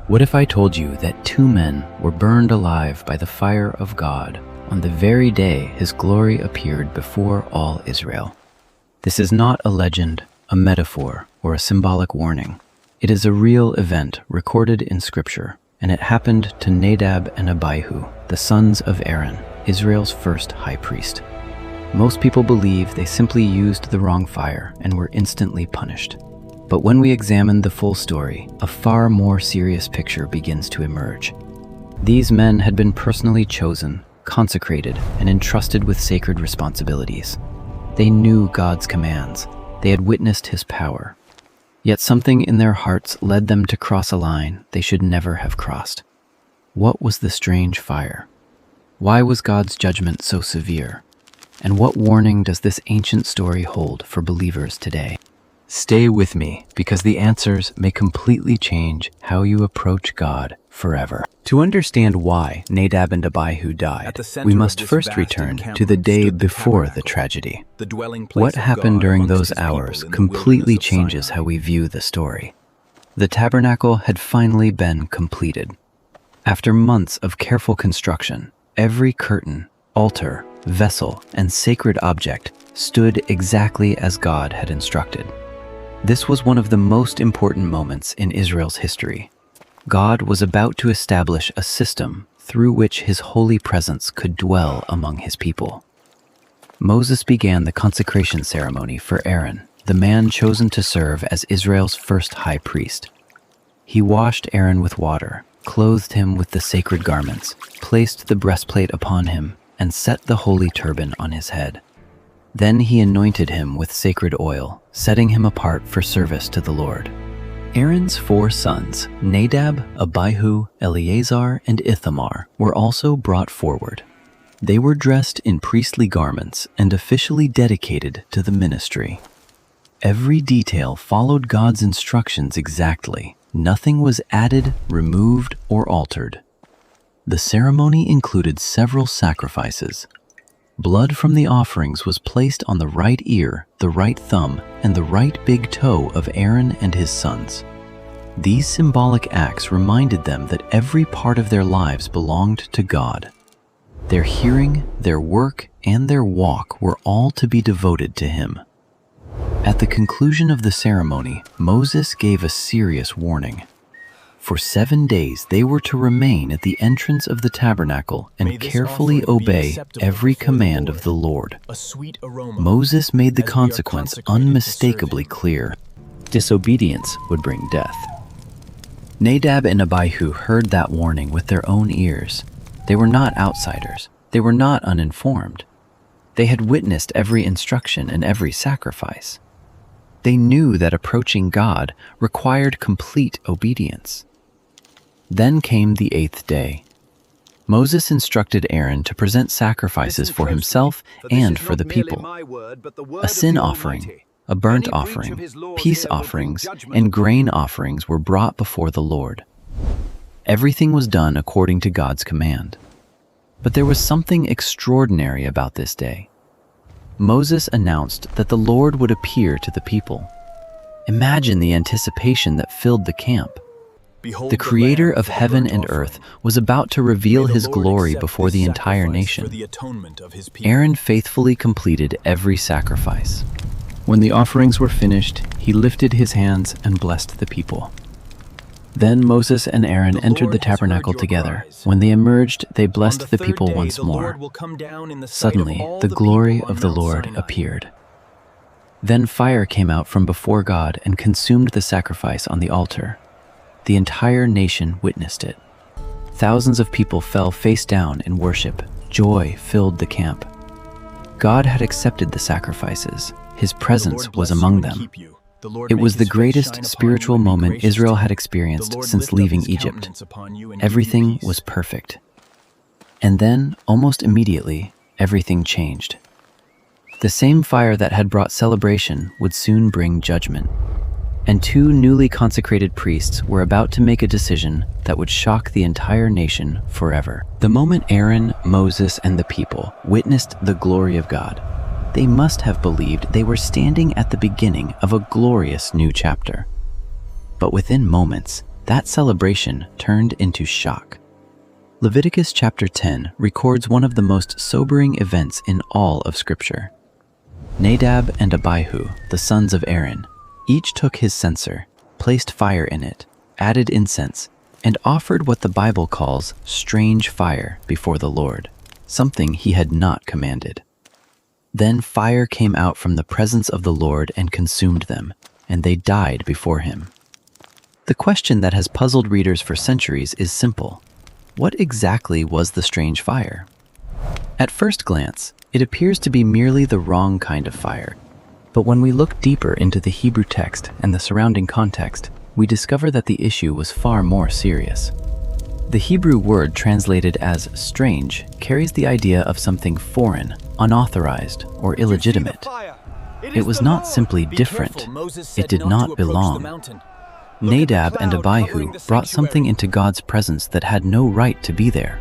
What if I told you that 2 men were burned alive by the fire of God on the very day His glory appeared before all Israel? This is not a legend, a metaphor, or a symbolic warning. It is a real event recorded in Scripture, and it happened to Nadab and Abihu, the sons of Aaron, Israel's first high priest. Most people believe they simply used the wrong fire and were instantly punished. But when we examine the full story, a far more serious picture begins to emerge. These men had been personally chosen, consecrated, and entrusted with sacred responsibilities. They knew God's commands. They had witnessed His power. Yet something in their hearts led them to cross a line they should never have crossed. What was the strange fire? Why was God's judgment so severe? And what warning does this ancient story hold for believers today? Stay with me, because the answers may completely change how you approach God forever. To understand why Nadab and Abihu died, we must first return to the day before the tragedy. What happened during those hours completely changes how we view the story. The tabernacle had finally been completed. After months of careful construction, every curtain, altar, vessel, and sacred object stood exactly as God had instructed. This was one of the most important moments in Israel's history. God was about to establish a system through which His holy presence could dwell among His people. Moses began the consecration ceremony for Aaron, the man chosen to serve as Israel's first high priest. He washed Aaron with water, clothed him with the sacred garments, placed the breastplate upon him, and set the holy turban on his head. Then he anointed him with sacred oil, setting him apart for service to the Lord. Aaron's 4 sons, Nadab, Abihu, Eleazar, and Ithamar, were also brought forward. They were dressed in priestly garments and officially dedicated to the ministry. Every detail followed God's instructions exactly. Nothing was added, removed, or altered. The ceremony included several sacrifices. Blood from the offerings was placed on the right ear, the right thumb, and the right big toe of Aaron and his sons. These symbolic acts reminded them that every part of their lives belonged to God. Their hearing, their work, and their walk were all to be devoted to Him. At the conclusion of the ceremony, Moses gave a serious warning. For 7 days they were to remain at the entrance of the tabernacle and carefully obey every command of the Lord. Moses made the consequence unmistakably clear. Disobedience would bring death. Nadab and Abihu heard that warning with their own ears. They were not outsiders. They were not uninformed. They had witnessed every instruction and every sacrifice. They knew that approaching God required complete obedience. Then came the 8th day. Moses instructed Aaron to present sacrifices for himself and for the people. A sin offering, a burnt offering, peace offerings, and grain offerings were brought before the Lord. Everything was done according to God's command. But there was something extraordinary about this day. Moses announced that the Lord would appear to the people. Imagine the anticipation that filled the camp. The Creator of heaven and earth was about to reveal His glory before the entire nation. Aaron faithfully completed every sacrifice. When the offerings were finished, he lifted his hands and blessed the people. Then Moses and Aaron entered the tabernacle together. When they emerged, they blessed the people once more. Suddenly, the glory of the Lord appeared. Then fire came out from before God and consumed the sacrifice on the altar. The entire nation witnessed it. Thousands of people fell face down in worship. Joy filled the camp. God had accepted the sacrifices. His presence was among them. It was the greatest spiritual moment Israel had experienced since leaving Egypt. Everything was perfect. And then, almost immediately, everything changed. The same fire that had brought celebration would soon bring judgment. And 2 newly consecrated priests were about to make a decision that would shock the entire nation forever. The moment Aaron, Moses, and the people witnessed the glory of God, they must have believed they were standing at the beginning of a glorious new chapter. But within moments, that celebration turned into shock. Leviticus chapter 10 records one of the most sobering events in all of Scripture. Nadab and Abihu, the sons of Aaron, each took his censer, placed fire in it, added incense, and offered what the Bible calls strange fire before the Lord, something he had not commanded. Then fire came out from the presence of the Lord and consumed them, and they died before him. The question that has puzzled readers for centuries is simple. What exactly was the strange fire? At first glance, it appears to be merely the wrong kind of fire. But when we look deeper into the Hebrew text and the surrounding context, we discover that the issue was far more serious. The Hebrew word translated as strange carries the idea of something foreign, unauthorized, or illegitimate. It was not simply different, it did not belong. Nadab and Abihu brought something into God's presence that had no right to be there.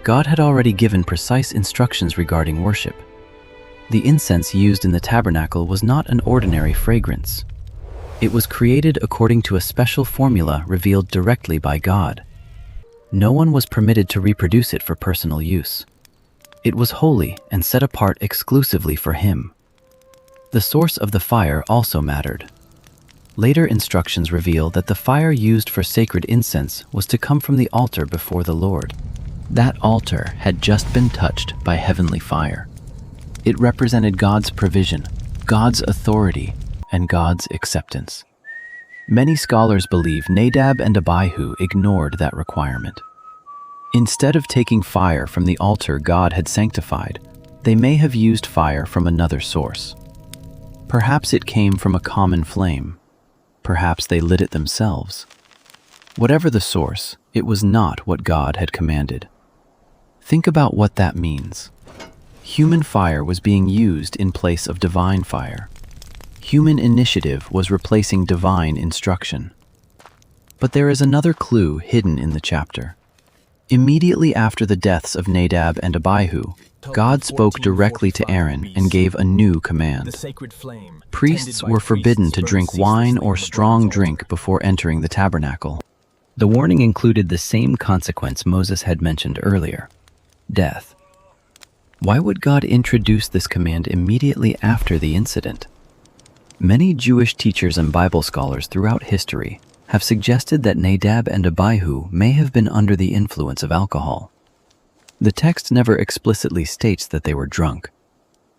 God had already given precise instructions regarding worship. The incense used in the tabernacle was not an ordinary fragrance. It was created according to a special formula revealed directly by God. No one was permitted to reproduce it for personal use. It was holy and set apart exclusively for him. The source of the fire also mattered. Later instructions reveal that the fire used for sacred incense was to come from the altar before the Lord. That altar had just been touched by heavenly fire. It represented God's provision, God's authority, and God's acceptance. Many scholars believe Nadab and Abihu ignored that requirement. Instead of taking fire from the altar God had sanctified, they may have used fire from another source. Perhaps it came from a common flame. Perhaps they lit it themselves. Whatever the source, it was not what God had commanded. Think about what that means. Human fire was being used in place of divine fire. Human initiative was replacing divine instruction. But there is another clue hidden in the chapter. Immediately after the deaths of Nadab and Abihu, God spoke directly to Aaron and gave a new command. Priests were forbidden to drink wine or strong drink before entering the tabernacle. The warning included the same consequence Moses had mentioned earlier: death. Why would God introduce this command immediately after the incident? Many Jewish teachers and Bible scholars throughout history have suggested that Nadab and Abihu may have been under the influence of alcohol. The text never explicitly states that they were drunk.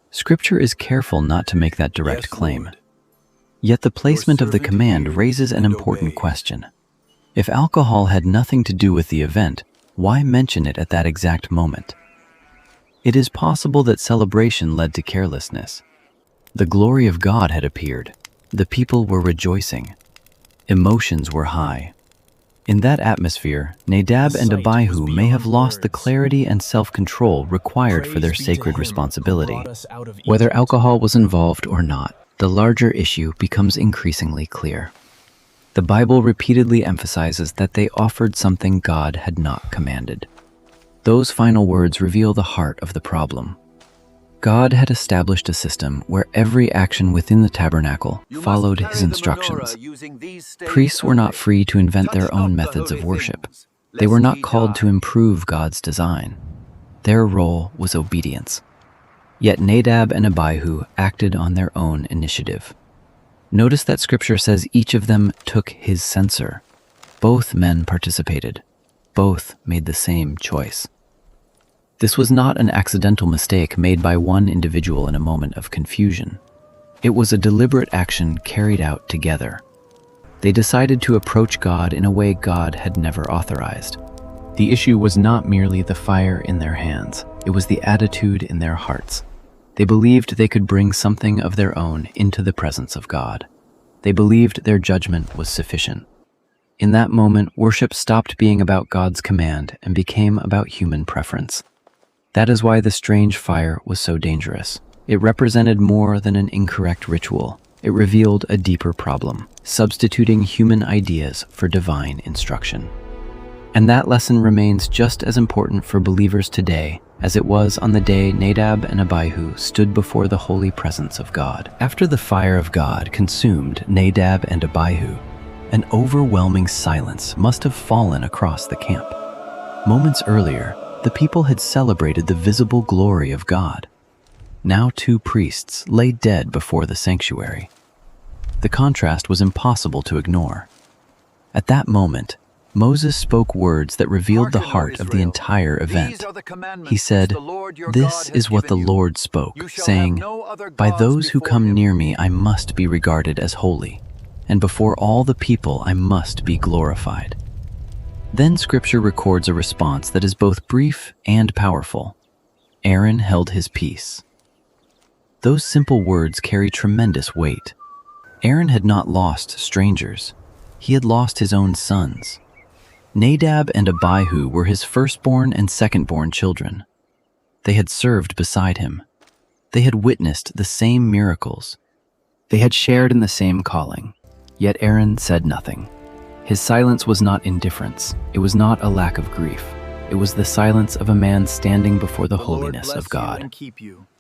Scripture is careful not to make that direct claim. Yet the placement of the command raises an important question. If alcohol had nothing to do with the event, why mention it at that exact moment? It is possible that celebration led to carelessness. The glory of God had appeared. The people were rejoicing. Emotions were high. In that atmosphere, Nadab and Abihu may have lost the clarity and self-control required for their sacred responsibility. Whether alcohol was involved or not, the larger issue becomes increasingly clear. The Bible repeatedly emphasizes that they offered something God had not commanded. Those final words reveal the heart of the problem. God had established a system where every action within the tabernacle followed his instructions. Priests were not free to invent their own methods of worship. They were not called to improve God's design. Their role was obedience. Yet Nadab and Abihu acted on their own initiative. Notice that Scripture says each of them took his censer. Both men participated. Both made the same choice. This was not an accidental mistake made by one individual in a moment of confusion. It was a deliberate action carried out together. They decided to approach God in a way God had never authorized. The issue was not merely the fire in their hands, it was the attitude in their hearts. They believed they could bring something of their own into the presence of God. They believed their judgment was sufficient. In that moment, worship stopped being about God's command and became about human preference. That is why the strange fire was so dangerous. It represented more than an incorrect ritual. It revealed a deeper problem, substituting human ideas for divine instruction. And that lesson remains just as important for believers today as it was on the day Nadab and Abihu stood before the holy presence of God. After the fire of God consumed Nadab and Abihu, An overwhelming silence must have fallen across the camp. Moments earlier, the people had celebrated the visible glory of God. Now 2 priests lay dead before the sanctuary. The contrast was impossible to ignore. At that moment, Moses spoke words that revealed the heart of the entire event. He said, "This is what the Lord spoke, saying, 'By those who come near me I must be regarded as holy, and before all the people I must be glorified.'" Then Scripture records a response that is both brief and powerful. Aaron held his peace. Those simple words carry tremendous weight. Aaron had not lost strangers. He had lost his own sons. Nadab and Abihu were his firstborn and secondborn children. They had served beside him. They had witnessed the same miracles. They had shared in the same calling. Yet Aaron said nothing. His silence was not indifference. It was not a lack of grief. It was the silence of a man standing before the holiness of God.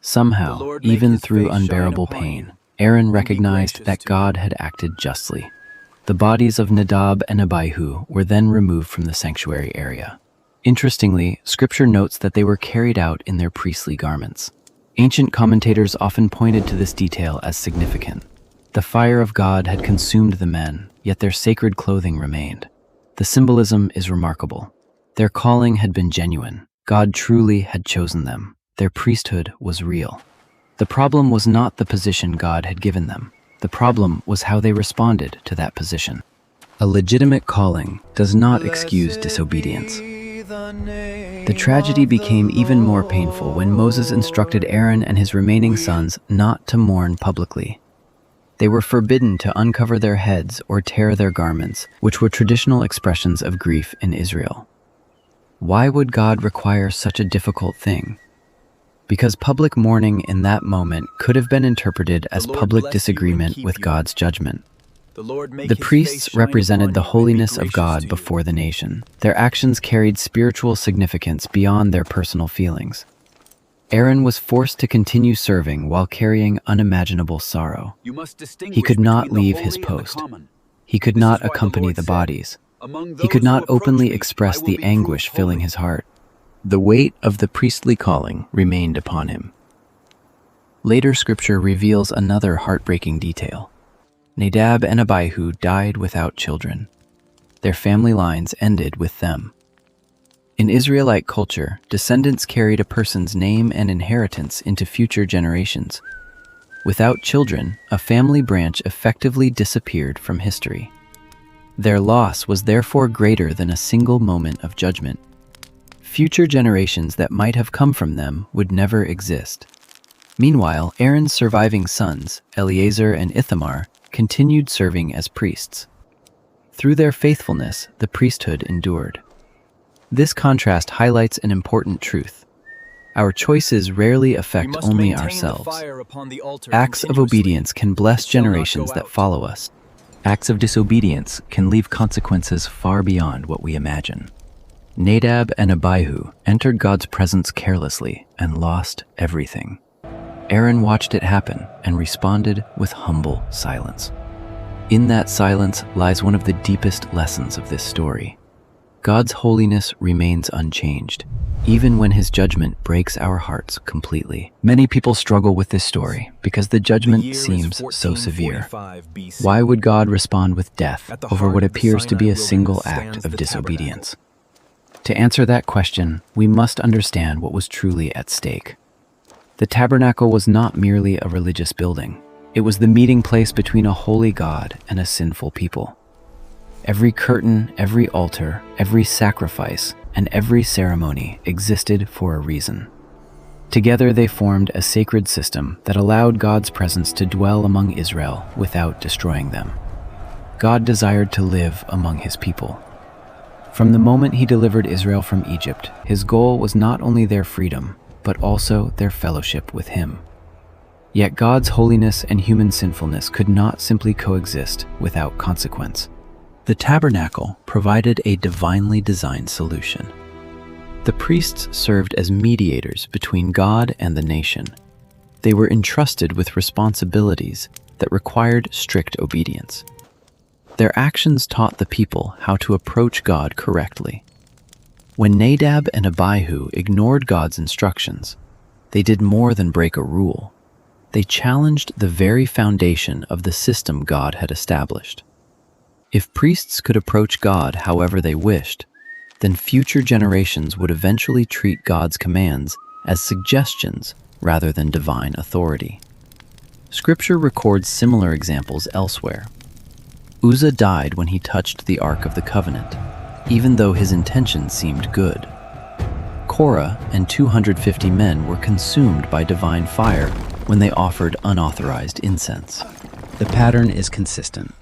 Somehow, even through unbearable pain, Aaron recognized that God had acted justly. The bodies of Nadab and Abihu were then removed from the sanctuary area. Interestingly, Scripture notes that they were carried out in their priestly garments. Ancient commentators often pointed to this detail as significant. The fire of God had consumed the men, yet their sacred clothing remained. The symbolism is remarkable. Their calling had been genuine. God truly had chosen them. Their priesthood was real. The problem was not the position God had given them. The problem was how they responded to that position. A legitimate calling does not excuse disobedience. The tragedy became even more painful when Moses instructed Aaron and his remaining sons not to mourn publicly. They were forbidden to uncover their heads or tear their garments, which were traditional expressions of grief in Israel. Why would God require such a difficult thing? Because public mourning in that moment could have been interpreted as public disagreement with God's judgment. The priests represented the holiness of God before the nation. Their actions carried spiritual significance beyond their personal feelings. Aaron was forced to continue serving while carrying unimaginable sorrow. He could not leave his post. He could not accompany the bodies. He could not openly express the anguish filling his heart. The weight of the priestly calling remained upon him. Later Scripture reveals another heartbreaking detail. Nadab and Abihu died without children. Their family lines ended with them. In Israelite culture, descendants carried a person's name and inheritance into future generations. Without children, a family branch effectively disappeared from history. Their loss was therefore greater than a single moment of judgment. Future generations that might have come from them would never exist. Meanwhile, Aaron's surviving sons, Eleazar and Ithamar, continued serving as priests. Through their faithfulness, the priesthood endured. This contrast highlights an important truth. Our choices rarely affect only ourselves. Acts of obedience can bless generations that follow us. Acts of disobedience can leave consequences far beyond what we imagine. Nadab and Abihu entered God's presence carelessly and lost everything. Aaron watched it happen and responded with humble silence. In that silence lies one of the deepest lessons of this story. God's holiness remains unchanged, even when his judgment breaks our hearts completely. Many people struggle with this story because the judgment seems so severe. Why would God respond with death over what appears to be a single act of disobedience? To answer that question, we must understand what was truly at stake. The tabernacle was not merely a religious building. It was the meeting place between a holy God and a sinful people. Every curtain, every altar, every sacrifice, and every ceremony existed for a reason. Together they formed a sacred system that allowed God's presence to dwell among Israel without destroying them. God desired to live among his people. From the moment he delivered Israel from Egypt, his goal was not only their freedom, but also their fellowship with him. Yet God's holiness and human sinfulness could not simply coexist without consequence. The tabernacle provided a divinely designed solution. The priests served as mediators between God and the nation. They were entrusted with responsibilities that required strict obedience. Their actions taught the people how to approach God correctly. When Nadab and Abihu ignored God's instructions, they did more than break a rule. They challenged the very foundation of the system God had established. If priests could approach God however they wished, then future generations would eventually treat God's commands as suggestions rather than divine authority. Scripture records similar examples elsewhere. Uzzah died when he touched the Ark of the Covenant, even though his intentions seemed good. Korah and 250 men were consumed by divine fire when they offered unauthorized incense. The pattern is consistent.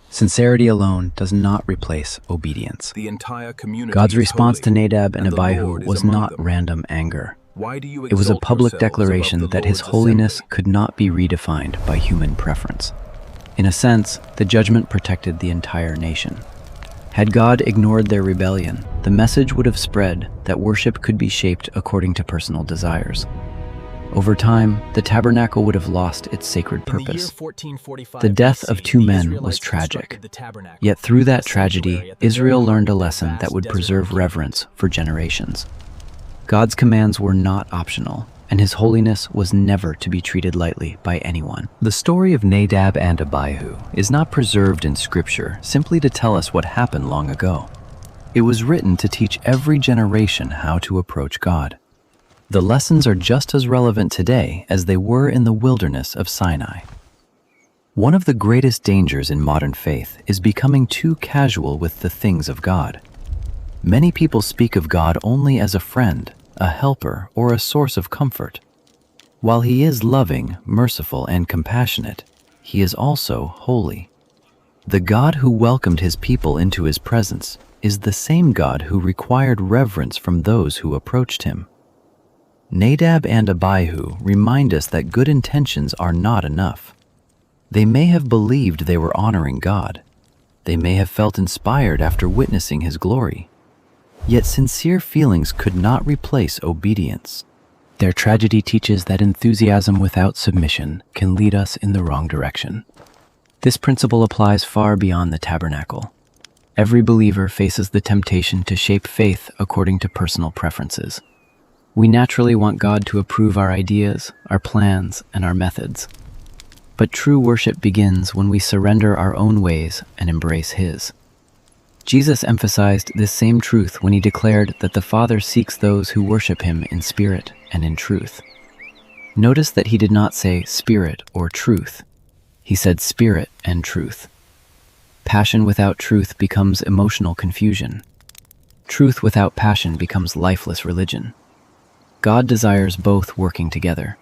Sincerity alone does not replace obedience. The entire community God's response is to holy, Nadab and and the Abihu Lord is was among not them. random anger. Why do you It was a exalt public yourselves declaration above the that his Lord's holiness assembly? could not be redefined by human preference. In a sense, the judgment protected the entire nation. Had God ignored their rebellion, the message would have spread that worship could be shaped according to personal desires. Over time, the tabernacle would have lost its sacred purpose. The death of two men was tragic. Yet through that tragedy, Israel learned a lesson that would preserve reverence for generations. God's commands were not optional, and his holiness was never to be treated lightly by anyone. The story of Nadab and Abihu is not preserved in Scripture simply to tell us what happened long ago. It was written to teach every generation how to approach God. The lessons are just as relevant today as they were in the wilderness of Sinai. One of the greatest dangers in modern faith is becoming too casual with the things of God. Many people speak of God only as a friend, a helper, or a source of comfort. While he is loving, merciful, and compassionate, he is also holy. The God who welcomed his people into his presence is the same God who required reverence from those who approached him. Nadab and Abihu remind us that good intentions are not enough. They may have believed they were honoring God. They may have felt inspired after witnessing his glory. Yet sincere feelings could not replace obedience. Their tragedy teaches that enthusiasm without submission can lead us in the wrong direction. This principle applies far beyond the tabernacle. Every believer faces the temptation to shape faith according to personal preferences. We naturally want God to approve our ideas, our plans, and our methods. But true worship begins when we surrender our own ways and embrace his. Jesus emphasized this same truth when he declared that the Father seeks those who worship him in spirit and in truth. Notice that he did not say spirit or truth. He said spirit and truth. Passion without truth becomes emotional confusion. Truth without passion becomes lifeless religion. God desires both working together.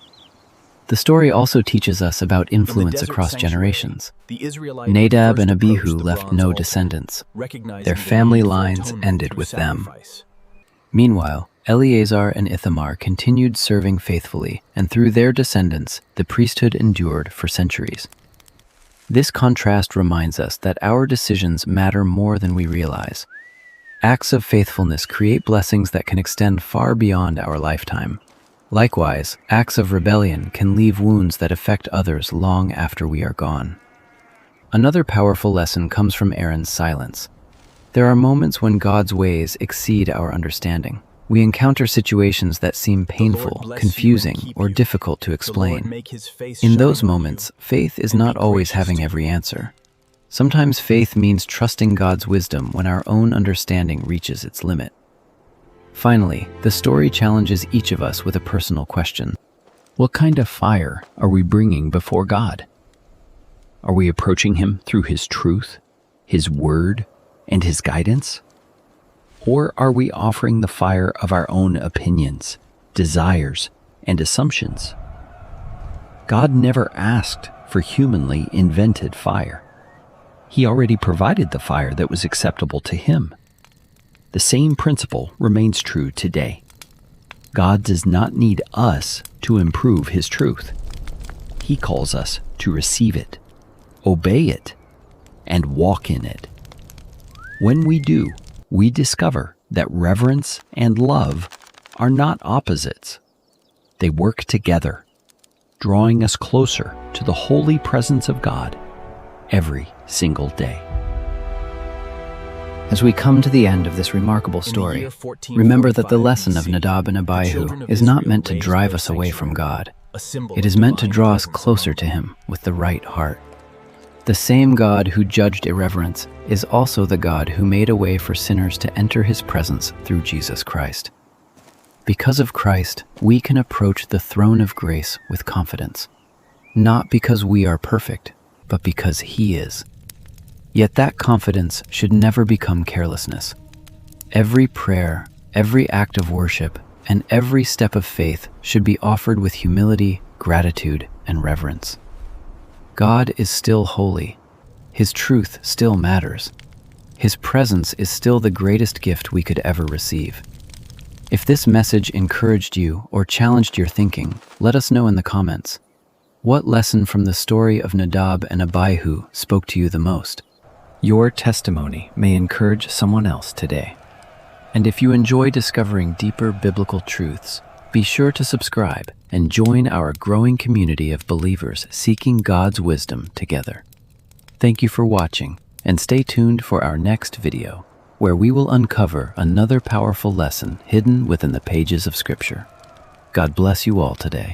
The story also teaches us about influence across generations. Nadab and Abihu left no descendants. Their family lines ended with them. Meanwhile, Eleazar and Ithamar continued serving faithfully, and through their descendants, the priesthood endured for centuries. This contrast reminds us that our decisions matter more than we realize. Acts of faithfulness create blessings that can extend far beyond our lifetime. Likewise, acts of rebellion can leave wounds that affect others long after we are gone. Another powerful lesson comes from Aaron's silence. There are moments when God's ways exceed our understanding. We encounter situations that seem painful, confusing, or difficult to explain. In those moments, faith is not always having every answer. Sometimes faith means trusting God's wisdom when our own understanding reaches its limit. Finally, the story challenges each of us with a personal question. What kind of fire are we bringing before God? Are we approaching him through his truth, his word, and his guidance? Or are we offering the fire of our own opinions, desires, and assumptions? God never asked for humanly invented fire. He already provided the fire that was acceptable to him. The same principle remains true today. God does not need us to improve his truth. He calls us to receive it, obey it, and walk in it. When we do, we discover that reverence and love are not opposites. They work together, drawing us closer to the holy presence of God every single day. As we come to the end of this remarkable story, remember that the lesson of Nadab and Abihu is not meant to drive us away from God. It is meant to draw us closer to Him with the right heart. The same God who judged irreverence is also the God who made a way for sinners to enter His presence through Jesus Christ. Because of Christ, we can approach the throne of grace with confidence, not because we are perfect, but because He is. Yet that confidence should never become carelessness. Every prayer, every act of worship, and every step of faith should be offered with humility, gratitude, and reverence. God is still holy. His truth still matters. His presence is still the greatest gift we could ever receive. If this message encouraged you or challenged your thinking, let us know in the comments. What lesson from the story of Nadab and Abihu spoke to you the most? Your testimony may encourage someone else today. And if you enjoy discovering deeper biblical truths, be sure to subscribe and join our growing community of believers seeking God's wisdom together. Thank you for watching, and stay tuned for our next video, where we will uncover another powerful lesson hidden within the pages of Scripture. God bless you all today.